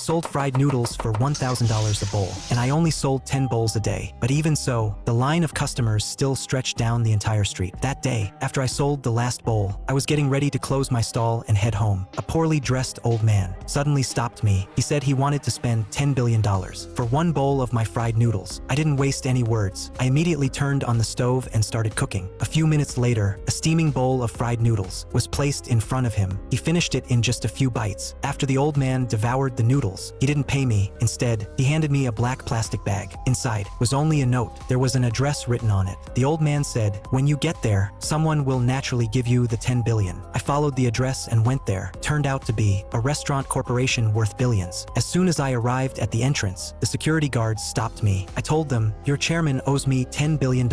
sold fried noodles for $1,000 a bowl, and I only sold 10 bowls a day. But even so, the line of customers still stretched down the entire street. That day, after I sold the last bowl, I was getting ready to close my stall and head home. A poorly dressed old man suddenly stopped me. He said he wanted to spend $10 billion for one bowl of my fried noodles. I didn't waste any words. I immediately turned on the stove and started cooking. A few minutes later, a steaming bowl of fried noodles was placed in front of him. He finished it in just a few bites. After the old man devoured the noodles, he didn't pay me. Instead, he handed me a black plastic bag. Inside was only a note. There was an address written on it. The old man said, "When you get there, someone will naturally give you the 10 billion. I followed the address and went there. Turned out to be a restaurant corporation worth billions. As soon as I arrived at the entrance, the security guards stopped me. I told them, "Your chairman owes me $10 billion.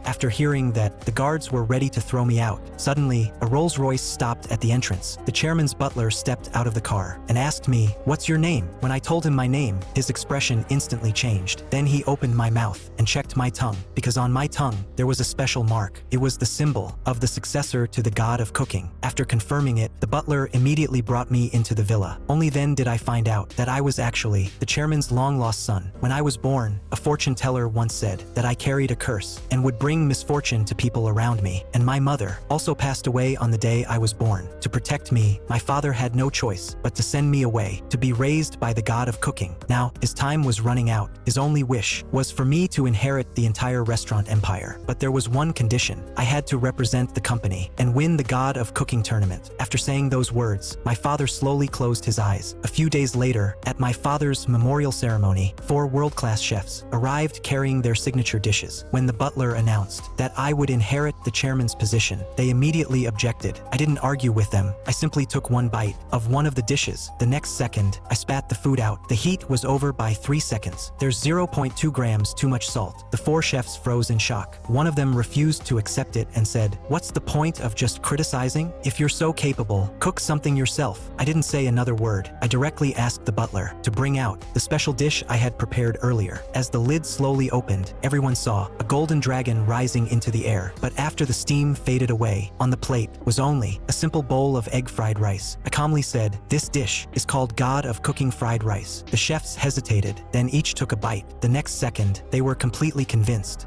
After hearing that, the guards were ready to throw me out. Suddenly, a Rolls-Royce stopped at the entrance. The chairman's butler stepped out of the car and asked me, "What's your name?" When I told him my name, his expression instantly changed. Then he opened my mouth and checked my tongue, because on my tongue, there was a special mark. It was the symbol of the successor to the god of cooking. After confirming it, the butler immediately brought me into the villa. Only then did I find out that I was actually the chairman's long-lost son. When I was born, a fortune teller once said that I carried a curse and would bring misfortune to people around me. And my mother also passed away on the day I was born. To protect me, my father had no choice but to send me away to be raised by the god of cooking. Now, his time was running out. His only wish was for me to inherit the entire restaurant empire. But there was one condition. I had to represent the company and win the god of cooking tournament. After saying those words, my father slowly closed his eyes. A few days later, at my father's memorial ceremony, 4 world-class chefs arrived carrying their signature dishes. When the butler announced that I would inherit the chairman's position, they immediately objected. I didn't argue with them. I simply took one bite of one of the dishes. The next second, I spat the food out. The heat was over by 3 seconds. There's 0.2 grams too much salt. The 4 chefs froze in shock. One of them refused to accept it and said, "What's the point of just criticizing? If you're so capable, cook something yourself." I didn't say another word. I directly asked the butler to bring out the special dish I had prepared earlier. As the lid slowly opened, everyone saw a golden dragon rising into the air. But after the steam faded away, on the plate was only a simple bowl of egg fried rice. I calmly said, "This dish is called God of Cooking Fried Rice." The chefs hesitated, then each took a bite. The next second, they were completely convinced.